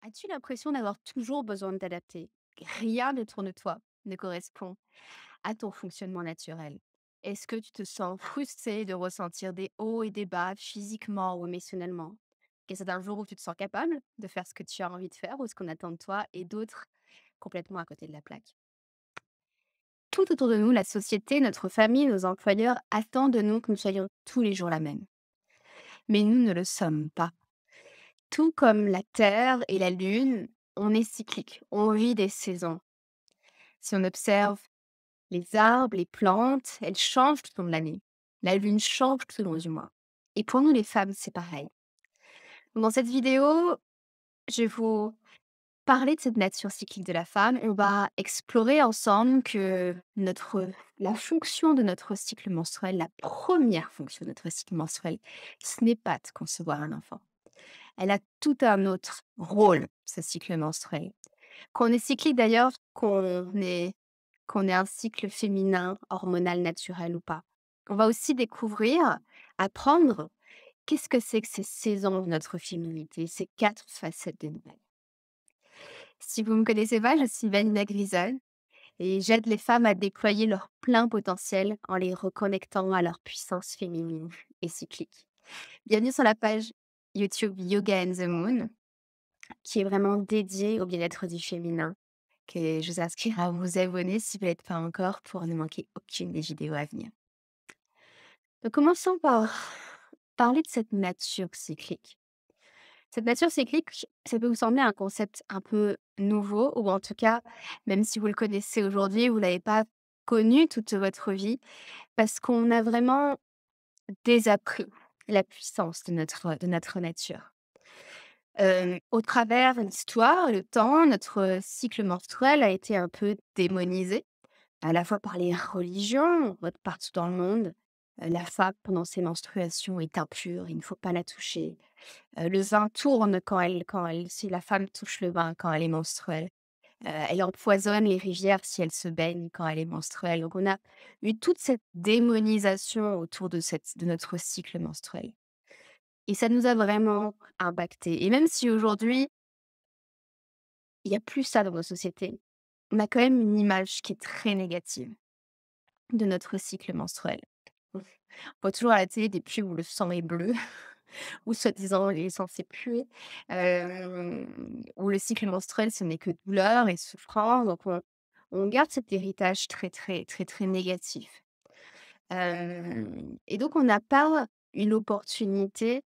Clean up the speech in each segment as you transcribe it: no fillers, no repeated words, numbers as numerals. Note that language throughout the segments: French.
As-tu l'impression d'avoir toujours besoin de t'adapter? Rien autour de toi ne correspond à ton fonctionnement naturel. Est-ce que tu te sens frustré de ressentir des hauts et des bas physiquement ou émotionnellement? Et c'est un jour où tu te sens capable de faire ce que tu as envie de faire ou ce qu'on attend de toi et d'autres complètement à côté de la plaque? Tout autour de nous, la société, notre famille, nos employeurs attendent de nous que nous soyons tous les jours la même. Mais nous ne le sommes pas. Tout comme la Terre et la Lune, on est cyclique, on vit des saisons. Si on observe les arbres, les plantes, elles changent tout au long de l'année. La lune change tout au long du mois. Et pour nous les femmes, c'est pareil. Donc, dans cette vidéo, je vais vous parler de cette nature cyclique de la femme. On va explorer ensemble que la fonction de notre cycle menstruel, la première fonction de notre cycle menstruel, ce n'est pas de concevoir un enfant. Elle a tout un autre rôle, ce cycle menstruel. Qu'on est cyclique d'ailleurs, qu'on ait un cycle féminin, hormonal, naturel ou pas. On va aussi découvrir, apprendre qu'est-ce que c'est que ces saisons de notre féminité, ces 4 facettes de nous-mêmes. Si vous ne me connaissez pas, je suis Vanina Grisol et j'aide les femmes à déployer leur plein potentiel en les reconnectant à leur puissance féminine et cyclique. Bienvenue sur la page YouTube Yoga and the Moon, qui est vraiment dédiée au bien-être du féminin, que je vous inscrire à vous abonner si vous ne l'êtes pas encore pour ne manquer aucune des vidéos à venir. Donc commençons par parler de cette nature cyclique. Cette nature cyclique, ça peut vous sembler un concept un peu nouveau ou en tout cas, même si vous le connaissez aujourd'hui, vous ne l'avez pas connu toute votre vie parce qu'on a vraiment désappris la puissance de notre nature. Au travers de l'histoire, le temps, notre cycle menstruel a été un peu démonisé. À la fois par les religions, on voit partout dans le monde, la femme pendant ses menstruations est impure, il ne faut pas la toucher. Le vin tourne quand elle si la femme touche le vin quand elle est menstruelle. Elle empoisonne les rivières si elle se baigne quand elle est menstruelle. Donc on a eu toute cette démonisation autour de notre cycle menstruel et ça nous a vraiment impactés et même si aujourd'hui, il y a plus ça dans nos sociétés, on a quand même une image qui est très négative de notre cycle menstruel. On voit toujours à la télé des pubs où le sang est bleu, où soi-disant il est censé puer, où le cycle menstruel ce n'est que douleur et souffrance, donc on garde cet héritage très, très, très, très négatif. Et donc on n'a pas eu l'opportunité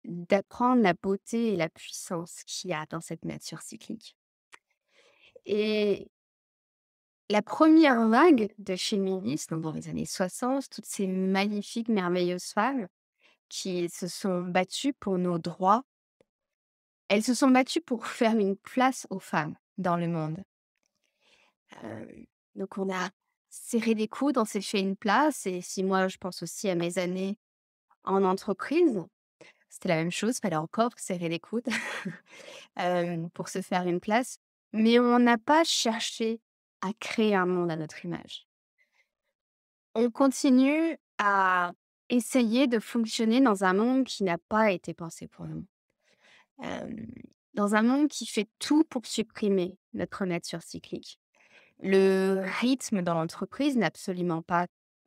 d'apprendre la beauté et la puissance qu'il y a dans cette nature cyclique. Et la première vague de féminisme dans les années 60, toutes ces magnifiques, merveilleuses femmes qui se sont battues pour nos droits, elles se sont battues pour faire une place aux femmes dans le monde. Donc on a serré les coudes, on s'est fait une place et si moi je pense aussi à mes années en entreprise, c'était la même chose, fallait encore serrer les coudes, pour se faire une place. Mais on n'a pas cherché à créer un monde à notre image. On continue à essayer de fonctionner dans un monde qui n'a pas été pensé pour nous. Hem, Dans un monde qui fait tout pour supprimer notre nature cyclique. Le rythme dans l'entreprise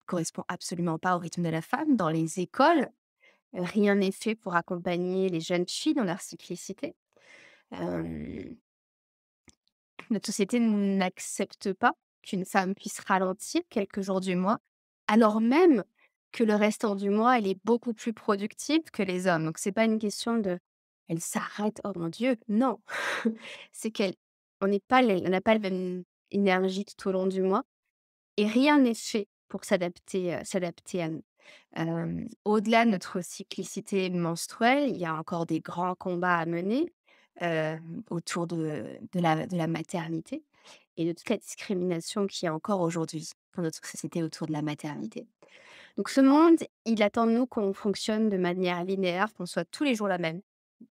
correspond absolument pas au rythme de la femme. Dans les écoles, rien n'est fait pour accompagner les jeunes filles dans leur cyclicité. Hem, Notre société n'accepte pas qu'une femme puisse ralentir quelques jours du mois, alors même que le restant du mois, elle est beaucoup plus productive que les hommes. Donc c'est pas une question de: «Elle s'arrête, oh mon Dieu», non! C'est on n'a pas la même énergie tout au long du mois et rien n'est fait pour s'adapter à nous. Au-delà de notre cyclicité menstruelle, il y a encore des grands combats à mener, autour de la maternité et de toute la discrimination qu'il y a encore aujourd'hui dans notre société autour de la maternité. Donc ce monde, il attend de nous qu'on fonctionne de manière linéaire, qu'on soit tous les jours la même,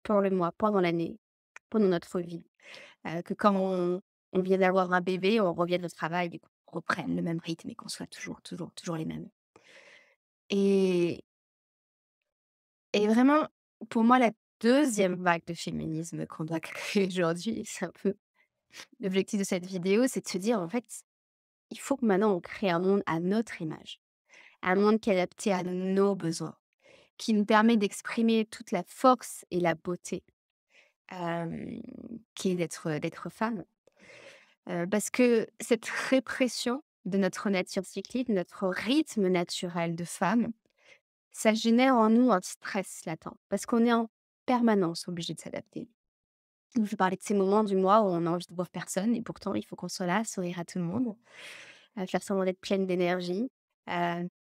pendant le mois, pendant l'année, pendant notre vie. Que quand on vient d'avoir un bébé, on revienne au travail et qu'on reprenne le même rythme et qu'on soit toujours, toujours, toujours les mêmes. Et et vraiment, pour moi, deuxième vague de féminisme qu'on doit créer aujourd'hui. C'est un peu l'objectif de cette vidéo, c'est de se dire, en fait, il faut que maintenant on crée un monde à notre image, un monde qui est adapté à nos besoins, qui nous permet d'exprimer toute la force et la beauté, hem, qui est d'être femme. Parce que cette répression de notre nature cyclique, de notre rythme naturel de femme, ça génère en nous un stress latent, parce qu'on est en permanence obligé de s'adapter. Donc je parlais de ces moments du mois où on a envie de voir personne et pourtant il faut qu'on soit là, sourire à tout le monde, faire semblant d'être pleine d'énergie,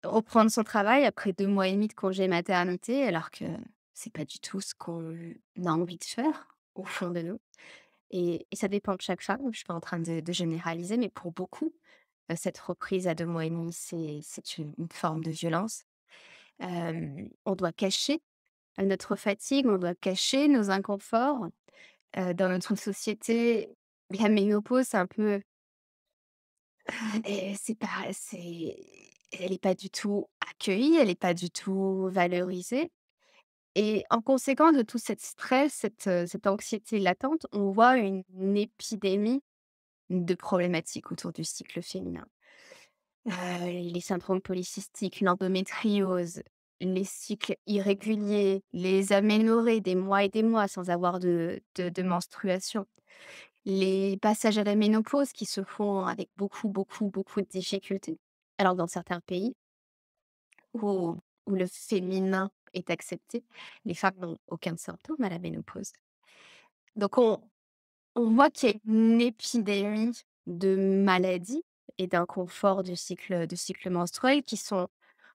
reprendre son travail après 2 mois et demi de congé maternité alors que c'est pas du tout ce qu'on a envie de faire au fond de nous et ça dépend de chaque femme. Je suis pas en train de généraliser, mais pour beaucoup, cette reprise à 2 mois et demi, c'est une forme de violence. On doit cacher notre fatigue, on doit cacher nos inconforts. Dans notre société, la ménopause, c'est un peu et elle est pas du tout accueillie, elle est pas du tout valorisée et en conséquence de tout cet stress, cette anxiété latente, on voit une épidémie de problématiques autour du cycle féminin. Les syndromes polycystiques, l'endométriose, les cycles irréguliers, les aménorrhées des mois et des mois sans avoir de menstruation. Les passages à la ménopause qui se font avec beaucoup, beaucoup, beaucoup de difficultés. Alors dans certains pays où le féminin est accepté, les femmes n'ont aucun symptôme à la ménopause. Donc on voit qu'il y a une épidémie de maladies et d'inconfort du cycle menstruel qui sont,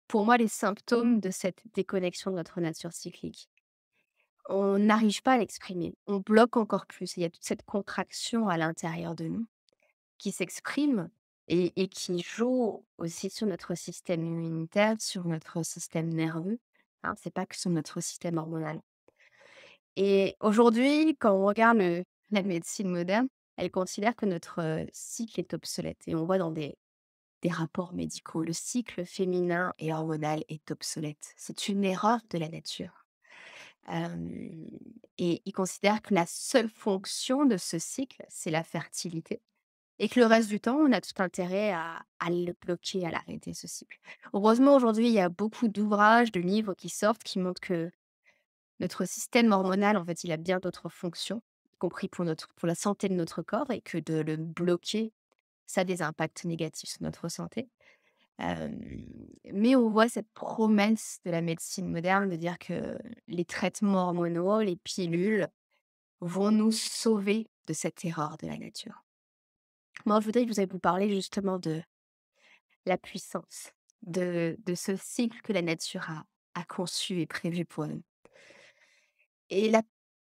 pour moi, les symptômes de cette déconnexion de notre nature cyclique. On n'arrive pas à l'exprimer, on bloque encore plus. Il y a toute cette contraction à l'intérieur de nous qui s'exprime et qui joue aussi sur notre système immunitaire, sur notre système nerveux, hein, c'est pas que sur notre système hormonal. Et aujourd'hui, quand on regarde la médecine moderne, elle considère que notre, cycle est obsolète et on voit dans des rapports médicaux, le cycle féminin et hormonal est obsolète. C'est une erreur de la nature. Hem Et ils considèrent que la seule fonction de ce cycle, c'est la fertilité et que le reste du temps, on a tout intérêt à le bloquer, à l'arrêter, ce cycle. Heureusement, aujourd'hui, il y a beaucoup d'ouvrages, de livres qui sortent, qui montrent que notre système hormonal, en fait, il a bien d'autres fonctions, y compris pour la santé de notre corps et que de le bloquer, ça a des impacts négatifs sur notre santé. Hem, mais on voit cette promesse de la médecine moderne de dire que les traitements hormonaux, les pilules vont nous sauver de cette erreur de la nature. Moi, je voudrais que vous parler justement de la puissance de ce cycle que la nature a conçu et prévu pour nous. Et la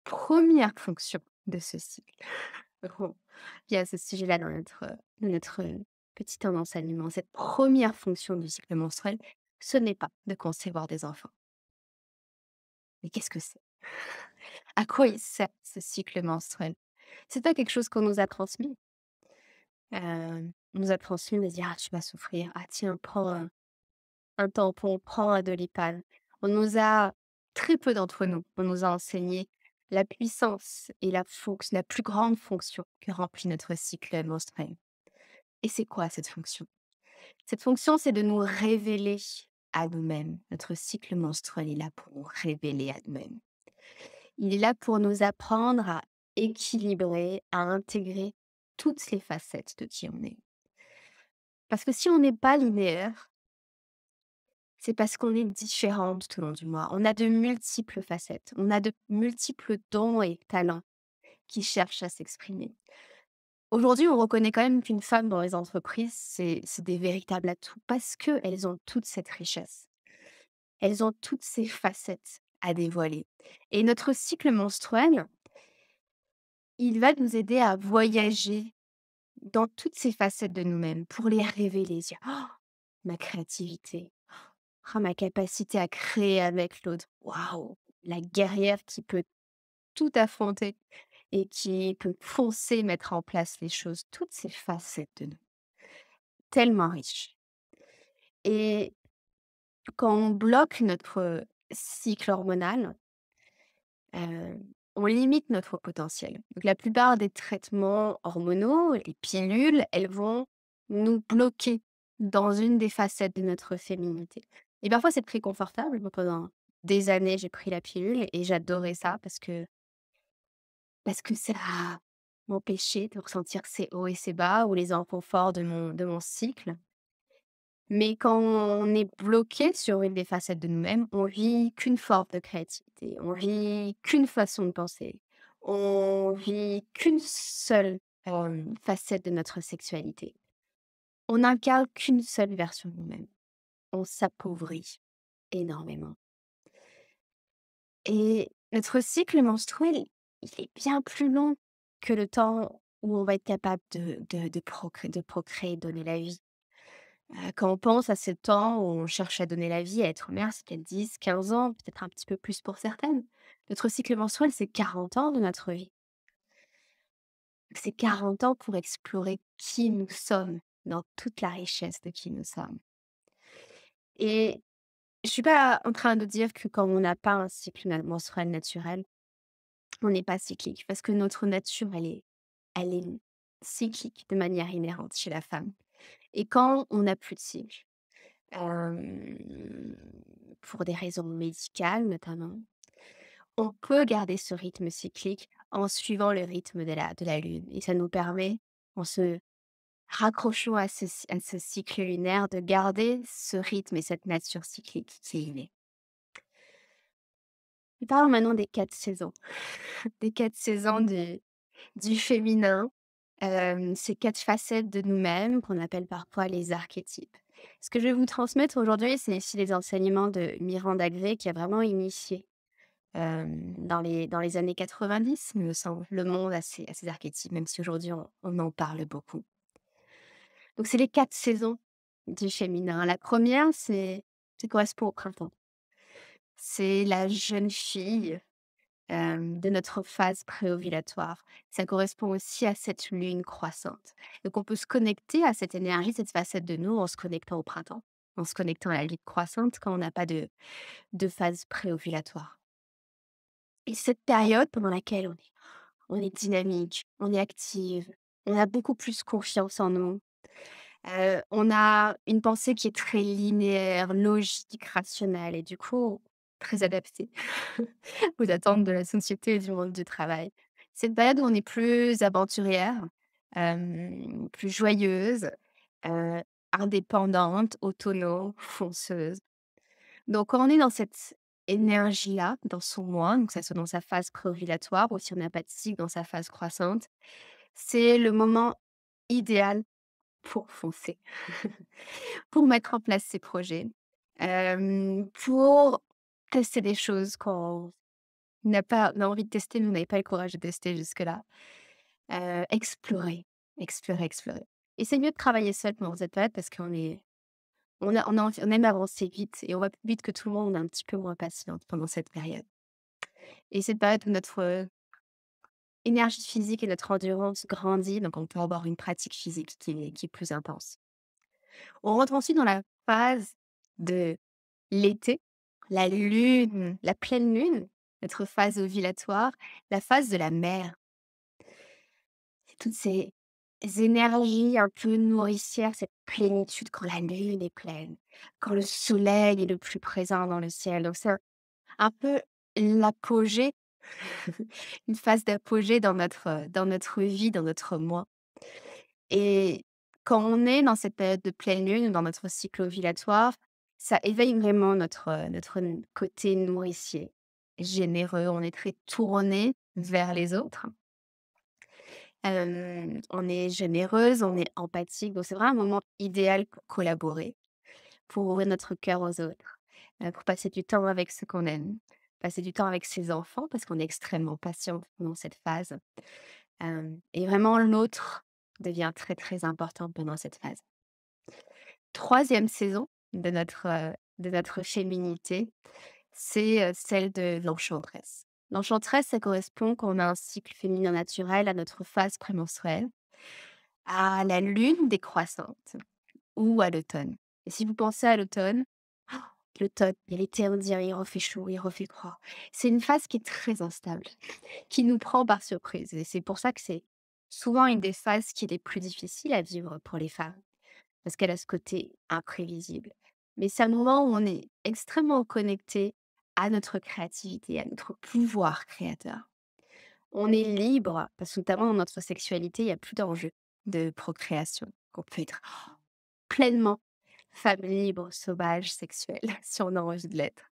première fonction de ce cycle, on vient à ce sujet-là dans notre petit temps d'enseignement. Cette première fonction du cycle menstruel, ce n'est pas de concevoir des enfants. Mais qu'est-ce que c'est? À quoi il sert ce cycle menstruel? C'est pas quelque chose qu'on nous a transmis. On nous a transmis de dire: «Ah, tu vas souffrir. Ah tiens, prends un tampon, prends un Doliprane». On nous a très peu d'entre nous, on nous a enseigné la puissance et la plus grande fonction que remplit notre cycle menstruel. Et c'est quoi cette fonction? Cette fonction, c'est de nous révéler à nous-mêmes. Notre cycle menstruel est là pour nous révéler à nous-mêmes. Il est là pour nous apprendre à équilibrer, à intégrer toutes les facettes de qui on est. Parce que si on n'est pas linéaire, c'est parce qu'on est différente tout au long du mois. On a de multiples facettes, on a de multiples dons et talents qui cherchent à s'exprimer. Aujourd'hui, on reconnaît quand même qu'une femme dans les entreprises, c'est des véritables atouts parce qu'elles ont toute cette richesse. Elles ont toutes ces facettes à dévoiler. Et notre cycle menstruel, il va nous aider à voyager dans toutes ces facettes de nous-mêmes pour les révéler, dire: «Oh, ma créativité, oh, ma capacité à créer avec l'autre. Waouh! La guerrière qui peut tout affronter et qui peut foncer, mettre en place les choses». Toutes ces facettes de nous, tellement riches. Et quand on bloque notre cycle hormonal, heu, on limite notre potentiel. Donc la plupart des traitements hormonaux, les pilules, elles vont nous bloquer dans une des facettes de notre féminité et parfois c'est très confortable. Moi pendant des années, j'ai pris la pilule et j'adorais ça parce que ça m'empêchait de ressentir ces hauts et ces bas ou les inconforts de mon cycle. Mais quand on est bloqué sur une des facettes de nous-mêmes, on vit qu'une forme de créativité, on vit qu'une façon de penser, on vit qu'une seule, facette de notre sexualité. On n'incarne qu'une seule version de nous-mêmes. On s'appauvrit énormément et notre cycle menstruel, il est bien plus long que le temps où on va être capable de procréer, donner la vie. Quand on pense à ce temps où on cherche à donner la vie, à être mère, c'est peut-être 10, 15 ans, peut-être un petit peu plus pour certaines. Notre cycle menstruel, c'est 40 ans de notre vie. C'est 40 ans pour explorer qui nous sommes, dans toute la richesse de qui nous sommes. Et je suis pas en train de dire que quand on n'a pas un cycle menstruel naturel, on n'est pas cyclique, parce que notre nature, elle est cyclique de manière inhérente chez la femme. Et quand on n'a plus de cycle, Hem, pour des raisons médicales notamment, on peut garder ce rythme cyclique en suivant le rythme de la lune et ça nous permet, en se raccrochant à ce cycle lunaire, de garder ce rythme et cette nature cyclique qui est innée. Parlons maintenant des 4 saisons, des 4 saisons du féminin, ces 4 facettes de nous-mêmes qu'on appelle parfois les archétypes. Ce que je vais vous transmettre aujourd'hui, c'est ici les enseignements de Miranda Gray qui a vraiment initié, dans les années 90, il me semble, le monde à ces archétypes, même si aujourd'hui on en parle beaucoup. Donc c'est les 4 saisons du féminin. La première, c'est correspond au printemps. C'est la jeune fille de notre phase préovulatoire. Ça correspond aussi à cette lune croissante. Donc on peut se connecter à cette énergie, cette facette de nous en se connectant au printemps, en se connectant à la lune croissante quand on n'a pas de phase préovulatoire. Et cette période pendant laquelle on est dynamique, on est active, on a beaucoup plus confiance en nous. On a une pensée qui est très linéaire, logique, rationnelle et du coup, très adaptée aux attentes de la société et du monde du travail. C'est une période où on est plus aventurière, plus joyeuse, heu, indépendante, autonome, fonceuse. Donc quand on est dans cette énergie-là, dans son moi, donc que ça soit dans sa phase préovulatoire ou si on n'a pas de cycle, dans sa phase croissante, c'est le moment idéal pour foncer. Pour mettre en place ses projets, pour tester des choses qu'on on a envie de tester, mais on n'avait pas le courage de tester jusque-là. Explorer, explorer, explorer et c'est mieux de travailler seul pendant cette période parce on aime avancer vite et on va plus vite que tout le monde, on est un petit peu moins patiente pendant cette période et cette période où notre, énergie physique et notre endurance grandit, donc on peut avoir une pratique physique qui est plus intense. On rentre ensuite dans la phase de l'été, la lune, la pleine lune, notre phase ovulatoire, la phase de la mer. C'est toutes ces énergies un peu nourricières, cette plénitude quand la lune est pleine, quand le soleil est le plus présent dans le ciel. Donc c'est un peu l'apogée, une phase d'apogée dans notre vie, dans notre moi. Et quand on est dans cette période de pleine lune, dans notre cycle ovulatoire, ça éveille vraiment notre côté nourricier, généreux. On est très tourné vers les autres. On est généreuse, on est empathique. Donc c'est vraiment un moment idéal pour collaborer, pour ouvrir notre cœur aux autres, pour passer du temps avec ceux qu'on aime, passer du temps avec ses enfants parce qu'on est extrêmement patient pendant cette phase. Et vraiment l'autre devient très, très important pendant cette phase. Troisième saison de notre féminité, c'est, celle de l'enchanteresse. L'enchanteresse, ça correspond quand on a un cycle féminin naturel à notre phase prémenstruelle, à la lune décroissante ou à l'automne. Et si vous pensez à l'automne, L'automne, il y a l'été, on dirait, il refait chaud, il refait froid. C'est une phase qui est très instable, qui nous prend par surprise et c'est pour ça que c'est souvent une des phases qui est les plus difficiles à vivre pour les femmes, parce qu'elle a ce côté imprévisible. Mais c'est un moment où on est extrêmement connecté à notre créativité, à notre pouvoir créateur. On est libre, parce que notamment dans notre sexualité, il y a plus d'enjeu de procréation. On peut être pleinement femme libre, sauvage, sexuelle, si on a envie de l'être.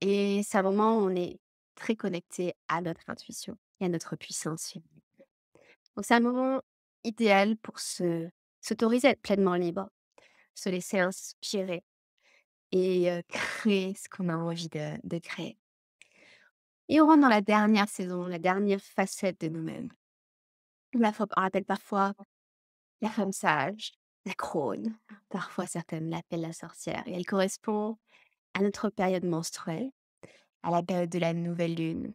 Et c'est un moment où on est très connecté à notre intuition et à notre puissance féminine. Donc c'est un moment idéal pour s'autoriser à être pleinement libre, se laisser inspirer et créer ce qu'on a envie de créer. Et on rentre dans la dernière saison, la dernière facette de nous-mêmes. On l'appelle parfois la femme sage, la crone. Parfois certaines l'appellent la sorcière et elle correspond à notre période menstruelle, à la période de la nouvelle lune.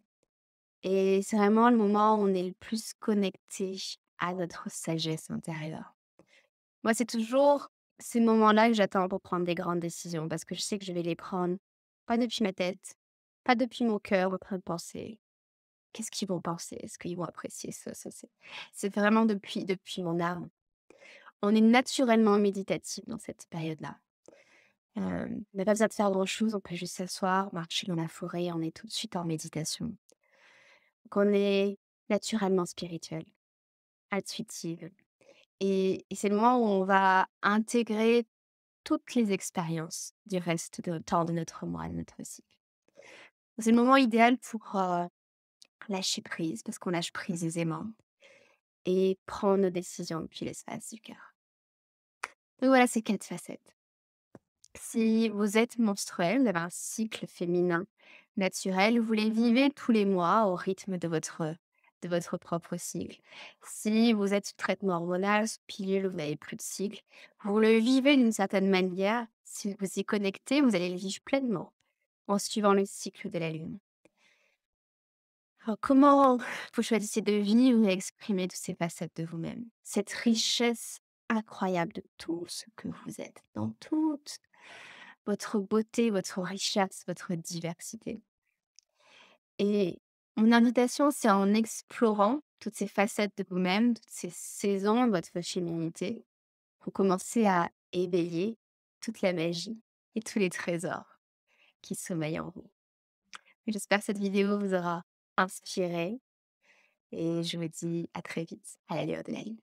Et c'est vraiment le moment où on est le plus connecté à notre sagesse intérieure. Moi, c'est toujours ces moments-là que j'attends pour prendre des grandes décisions parce que je sais que je vais les prendre pas depuis ma tête, pas depuis mon cœur en train de penser. Qu'est-ce qu'ils vont penser? Est-ce qu'ils vont apprécier ça? C'est vraiment depuis mon âme. On est naturellement méditatif dans cette période-là. On n'a pas besoin de faire grand-chose, on peut juste s'asseoir, marcher dans la forêt, on est tout de suite en méditation. Donc on est naturellement spirituel, intuitive et c'est le moment où on va intégrer toutes les expériences du reste de temps de notre mois, de notre cycle. C'est le moment idéal pour, lâcher prise, parce qu'on lâche prise aisément et prendre nos décisions depuis l'espace du cœur. Donc voilà ces 4 facettes. Si vous êtes menstruel, vous avez un cycle féminin naturel, vous les vivez tous les mois au rythme de votre propre cycle. Si vous êtes sous traitement hormonal, sous pilule, vous n'avez plus de cycle, vous le vivez d'une certaine manière. Si vous y connectez, vous allez le vivre pleinement en suivant le cycle de la lune. Alors, comment vous choisissez de vivre et exprimer toutes ces facettes de vous-même? Cette richesse incroyable de tout ce que vous êtes, dans toute votre beauté, votre richesse, votre diversité. Et mon invitation, c'est en explorant toutes ces facettes de vous-même, toutes ces saisons de votre féminité, pour commencer à éveiller toute la magie et tous les trésors qui sommeillent en vous. J'espère que cette vidéo vous aura inspiré et je vous dis à très vite à la lueur de la lune.